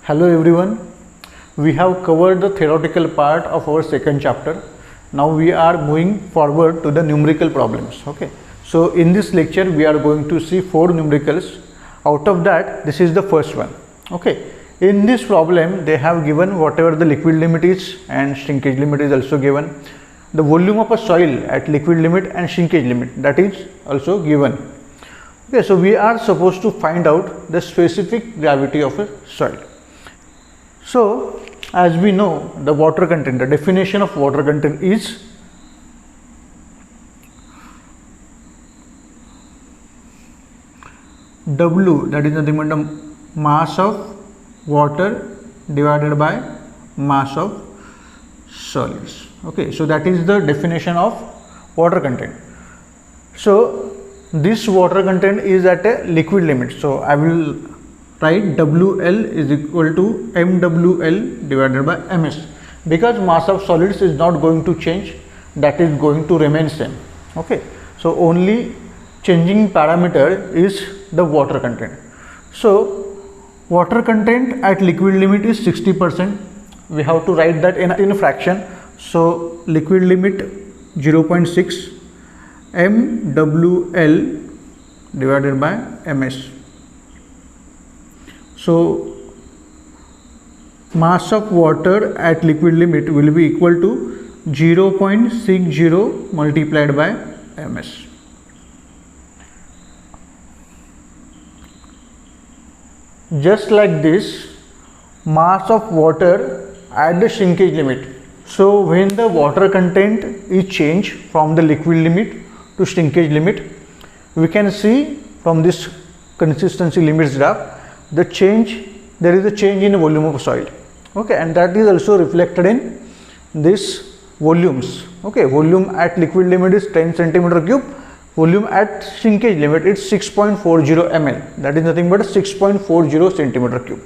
Hello everyone, we have covered the theoretical part of our second chapter. Now we are moving forward to the numerical problems. Okay, so in this lecture we are going to see 4 numericals. Out of that, this is the first one. Okay, in this problem they have given whatever the liquid limit is and shrinkage limit is also given. The volume of a soil at liquid limit and shrinkage limit, that is also given. Okay, so we are supposed to find out the specific gravity of a soil. So as we know, the water content, the definition of water content is W, that is nothing but the mass of water divided by mass of solids. Okay, so that is the definition of water content. So this water content is at a liquid limit. So I will write WL is equal to MWL divided by MS, because mass of solids is not going to change, that is going to remain same. Okay, so only changing parameter is the water content. So water content at liquid limit is 60%. We have to write that in a fraction. So liquid limit 0.6 MWL divided by MS. So mass of water at liquid limit will be equal to 0.60 multiplied by MS. Just like this, mass of water at the shrinkage limit. So when the water content is changed from the liquid limit to shrinkage limit, we can see from this consistency limits graph the change, there is a change in the volume of soil. Okay, and that is also reflected in this volumes. Okay, volume at liquid limit is 10 centimeter cube, volume at shrinkage limit is 6.40 ml, that is nothing but 6.40 centimeter cube.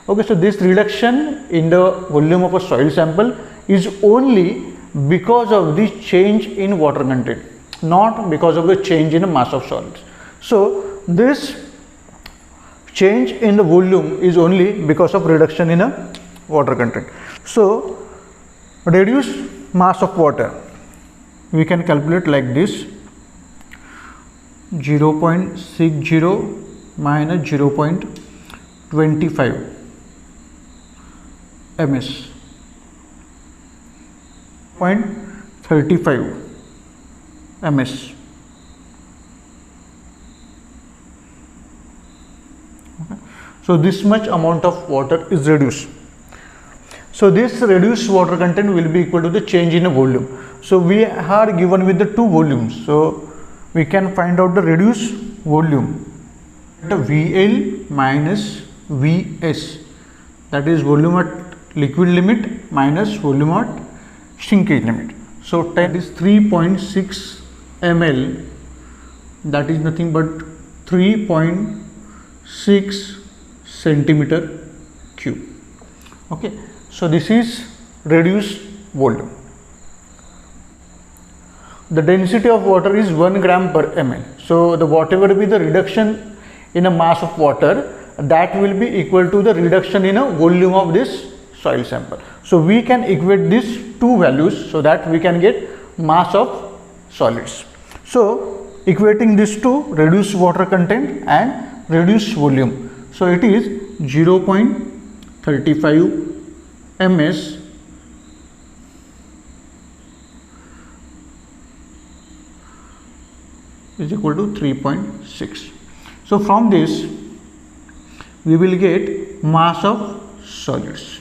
Okay, so this reduction in the volume of a soil sample is only because of the change in water content, not because of the change in the mass of solids. So this change in the volume is only because of reduction in a water content. So reduced mass of water we can calculate like this: 0.60 minus 0.25 ms, 0.35 ms. So this much amount of water is reduced. So this reduced water content will be equal to the change in the volume. So we are given with the 2 volumes. So we can find out the reduced volume, the VL minus Vs, that is volume at liquid limit minus volume at shrinkage limit. So that is 3.6 ml, that is nothing but 3.6 centimeter cube. Okay, so this is reduced volume. The density of water is 1 gram per ml. So the whatever be the reduction in a mass of water, that will be equal to the reduction in a volume of this soil sample. So we can equate these 2 values so that we can get mass of solids. So equating these 2, reduced water content and reduced volume. So it is 0.35 ms is equal to 3.6. So from this we will get mass of solids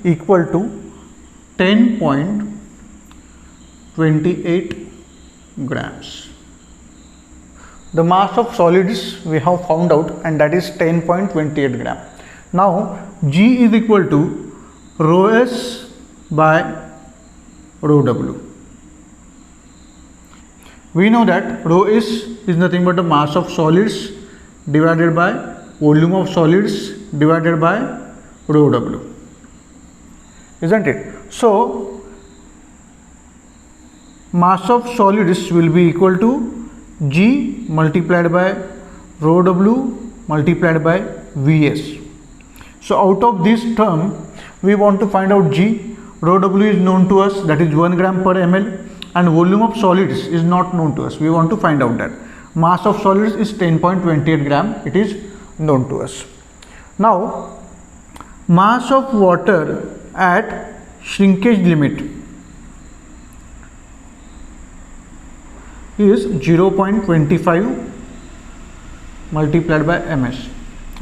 equal to 10.28 grams. The mass of solids we have found out, and that is 10.28 gram. Now G is equal to rho S by rho W. We know that rho S is nothing but the mass of solids divided by volume of solids divided by rho W, isn't it? So mass of solids will be equal to G multiplied by rho W multiplied by Vs. So out of this term, we want to find out G. Rho W is known to us, that is 1 gram per ml, and volume of solids is not known to us. We want to find out that. Mass of solids is 10.28 gram, it is known to us. Now, mass of water at shrinkage limit is 0.25 multiplied by ms.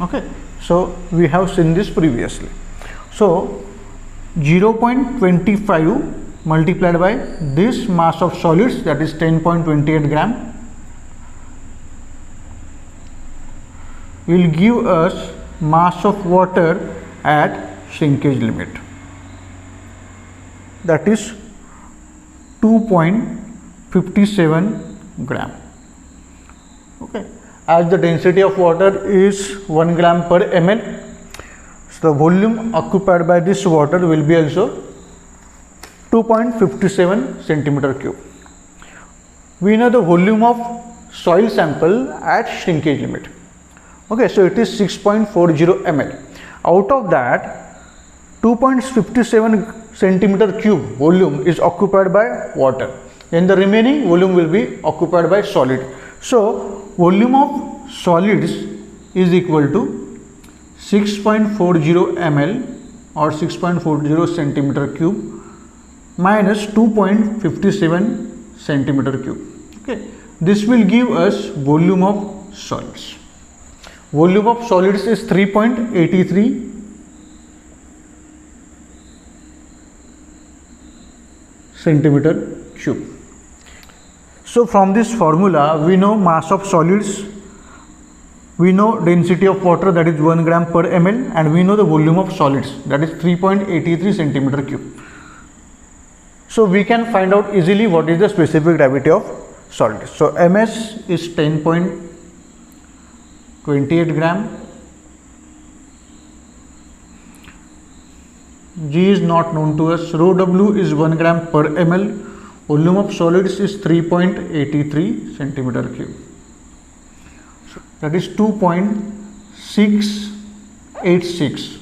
Okay, so we have seen this previously. So 0.25 multiplied by this mass of solids, that is 10.28 gram, will give us mass of water at shrinkage limit, that is 2.57 gram. Okay, as the density of water is 1 gram per ml, so the volume occupied by this water will be also 2.57 centimeter cube. We know the volume of soil sample at shrinkage limit. Okay, so it is 6.40 ml. Out of that, 2.57 centimeter cube volume is occupied by water, then the remaining volume will be occupied by solid. So volume of solids is equal to 6.40 ml or 6.40 centimeter cube minus 2.57 centimeter cube. Okay, this will give us volume of solids. Volume of solids is 3.83 centimeter cube. So from this formula, we know mass of solids, we know density of water, that is 1 gram per ml, and we know the volume of solids, that is 3.83 centimeter cube. So we can find out easily what is the specific gravity of solids. So ms is 10.28 gram, G is not known to us, rho W is 1 gram per ml, volume of solids is 3.83 centimeter cube. So that is 2.686.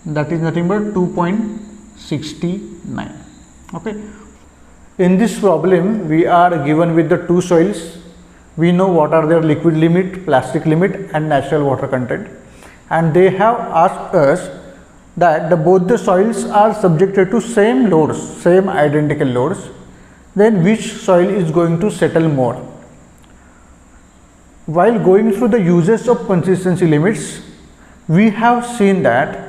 That is nothing but 2.69. Okay. In this problem, we are given with the two soils. We know what are their liquid limit, plastic limit, and natural water content. And they have asked us that both the soils are subjected to same loads, same identical loads, then which soil is going to settle more. While going through the uses of consistency limits, we have seen that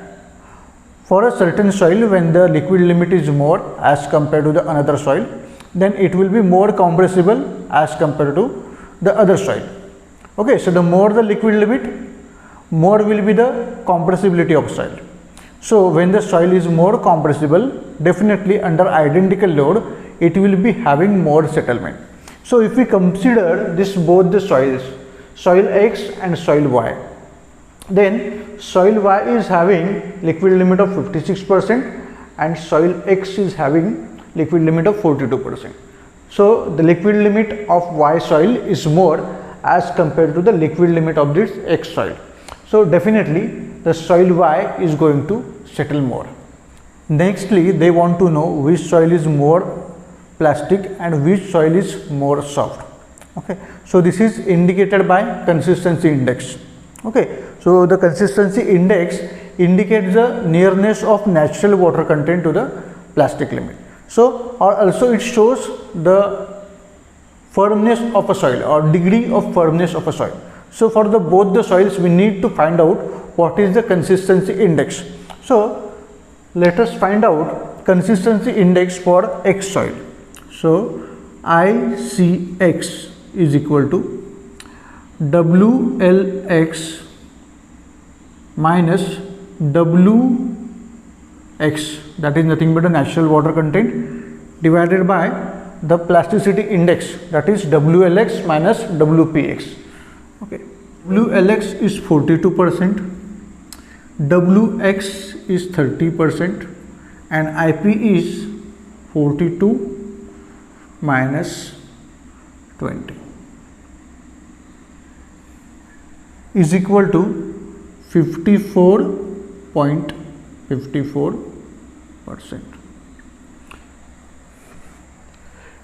for a certain soil, when the liquid limit is more as compared to the another soil, then it will be more compressible as compared to the other soil. Okay, so the more the liquid limit, more will be the compressibility of soil. So when the soil is more compressible, definitely under identical load, it will be having more settlement. So if we consider this both the soils, soil X and soil Y, then soil Y is having liquid limit of 56% and soil X is having liquid limit of 42%. So the liquid limit of Y soil is more as compared to the liquid limit of this X soil. So definitely the soil Y is going to settle more. Nextly, they want to know which soil is more plastic and which soil is more soft. Okay, so this is indicated by consistency index. Okay, so the consistency index indicates the nearness of natural water content to the plastic limit. So, or also it shows the firmness of a soil or degree of firmness of a soil. So, for the both the soils, we need to find out what is the consistency index. So, let us find out consistency index for X soil. So, ICX is equal to WLX minus WX, that is nothing but the natural water content, divided by the plasticity index, that is WLX minus WPX. Okay, WLX is 42%, WX is 30%, and IP is 42 minus 20. is equal to 54.54%.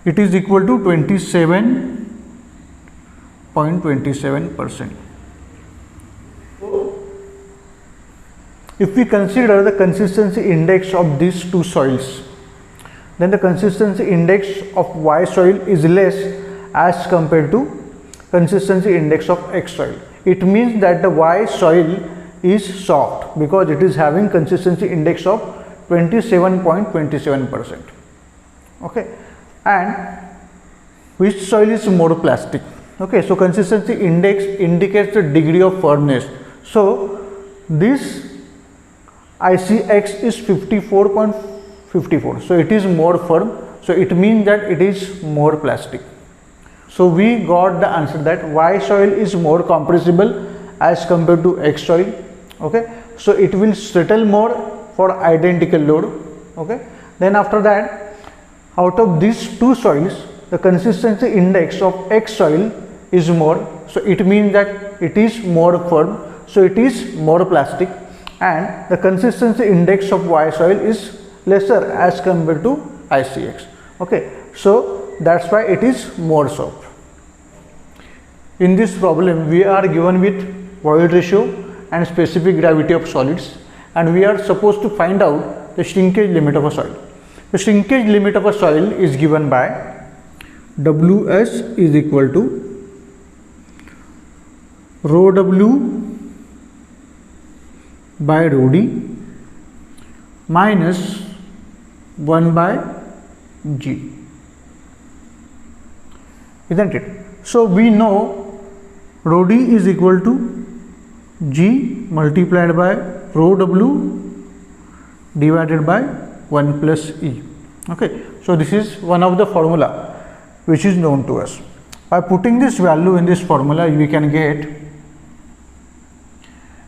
It is equal to 27.27%. If we consider the consistency index of these two soils, then the consistency index of Y soil is less as compared to consistency index of X soil. It means that the Y soil is soft because it is having consistency index of 27.27%. Okay, and which soil is more plastic? Okay, so consistency index indicates the degree of firmness. So this ICX is 54.54, so it is more firm, so it means that it is more plastic. So we got the answer that Y soil is more compressible as compared to X soil. Okay, so it will settle more for identical load. Okay, then after that, out of these two soils, the consistency index of X soil is more, so it means that it is more firm, so it is more plastic, and the consistency index of Y soil is lesser as compared to ICX. Okay, so that's why it is more soft. In this problem, we are given with void ratio and specific gravity of solids, and we are supposed to find out the shrinkage limit of a soil. The shrinkage limit of a soil is given by Ws is equal to rho W by rho D minus 1 by G, isn't it? So we know rho D is equal to G multiplied by rho W divided by 1 plus E. Okay, so this is one of the formula which is known to us. By putting this value in this formula, we can get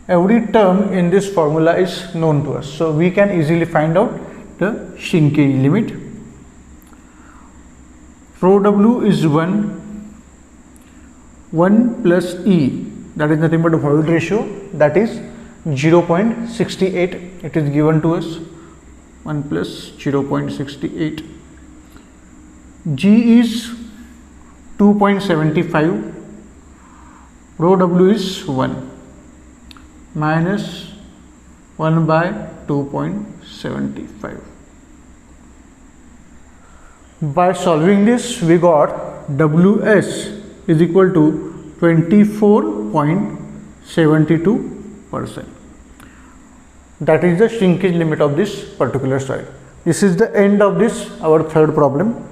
every term in this formula is known to us, so we can easily find out the shrinkage limit. Rho W is 1 plus E, that is nothing but a void ratio, that is 0.68. it is given to us, 1 plus 0.68. G is 2.75, rho W is 1 minus 1 by 2.75. By solving this, we got Ws is equal to 24.72%. That is the shrinkage limit of this particular soil. This is the end of this our third problem.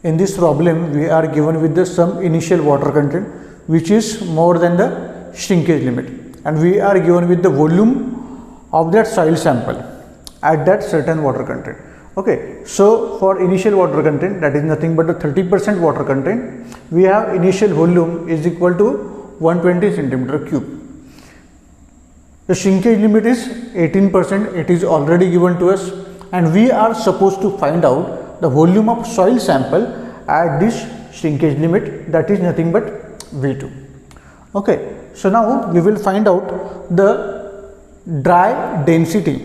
In this problem, we are given with some initial water content which is more than the shrinkage limit, and we are given with the volume of that soil sample at that certain water content. Okay, so for initial water content, that is nothing but the 30% water content, we have initial volume is equal to 120 centimeter cube. The shrinkage limit is 18%, it is already given to us, and we are supposed to find out the volume of soil sample at this shrinkage limit, that is nothing but V2. Okay, so now we will find out the dry density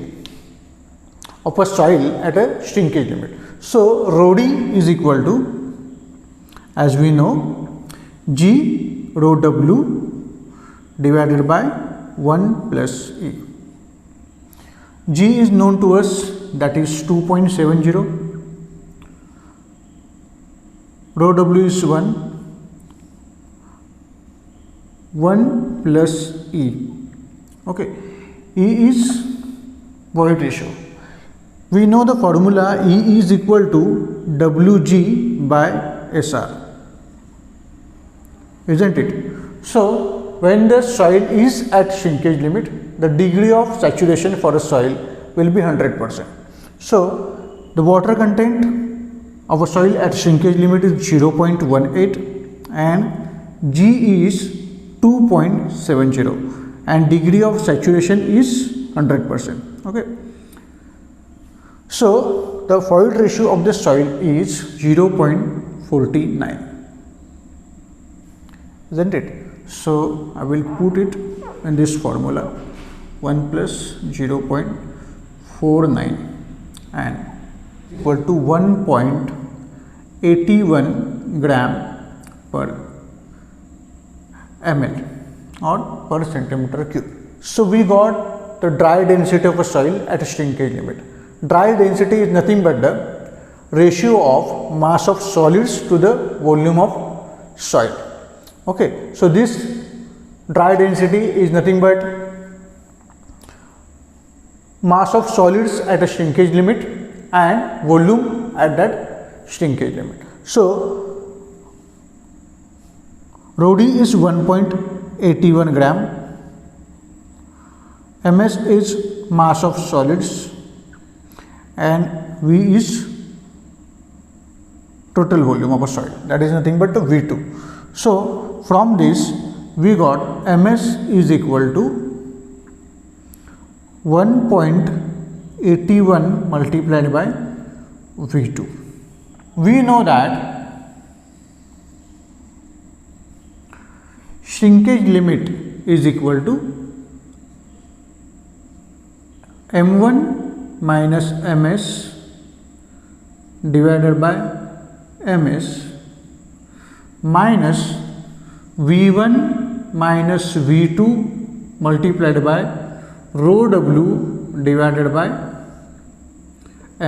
of a soil at a shrinkage limit. So rho D is equal to, as we know, G rho W divided by 1 plus E. G is known to us, that is 2.70, rho W is 1 plus E. Okay, E is void ratio. We know the formula E is equal to Wg by Sr, isn't it? So when the soil is at shrinkage limit, the degree of saturation for a soil will be 100%. So the water content of a soil at shrinkage limit is 0.18 and G is 2.70 and degree of saturation is 100%. Okay. So the void ratio of the soil is 0.49. isn't it? So I will put it in this formula, 1 plus 0.49 and equal to 1.81 gram per ml or per centimeter cube. So we got the dry density of a soil at a shrinkage limit. Dry density is nothing but the ratio of mass of solids to the volume of soil. Okay, so this dry density is nothing but mass of solids at a shrinkage limit and volume at that shrinkage limit. So rho d is 1.81 gram, ms is mass of solids and V is total volume of a soil, that is nothing but the V2. So from this we got ms is equal to 1.81 multiplied by V2. We know that shrinkage limit is equal to m1 minus ms divided by ms minus v1 minus v2 multiplied by rho w divided by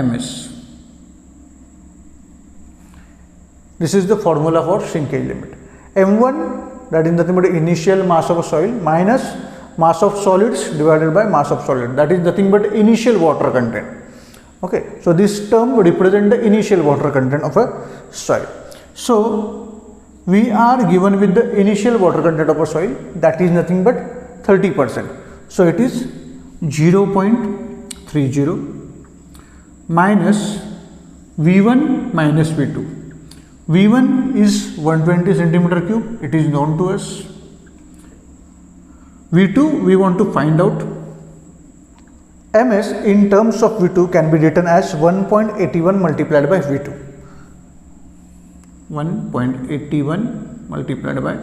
ms. This is the formula for shrinkage limit. M1, that is nothing but initial mass of a soil, minus mass of solids divided by mass of solid, that is nothing but initial water content. Okay, so this term represents the initial water content of a soil. So we are given with the initial water content of a soil, that is nothing but 30%. So it is 0.30 minus V1 minus V2. V1 is 120 centimeter cube, it is known to us. V2 we want to find out. ms in terms of V2 can be written as 1.81 multiplied by V2. 1.81 multiplied by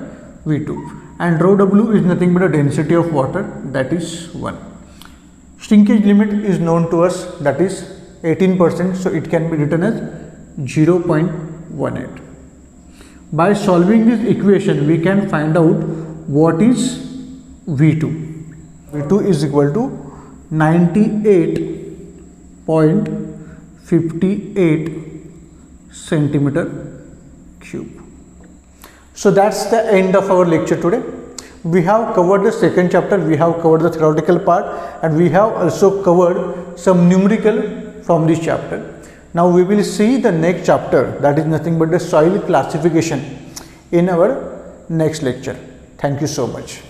V2, and rho w is nothing but a density of water, that is 1. Shrinkage limit is known to us, that is 18%, so it can be written as 0.18. By solving this equation we can find out what is V2. V2 is equal to 98.58 centimeter cube. So that's the end of our lecture today. We have covered the second chapter, we have covered the theoretical part, and we have also covered some numerical from this chapter. Now we will see the next chapter, that is nothing but the soil classification, in our next lecture. Thank you so much.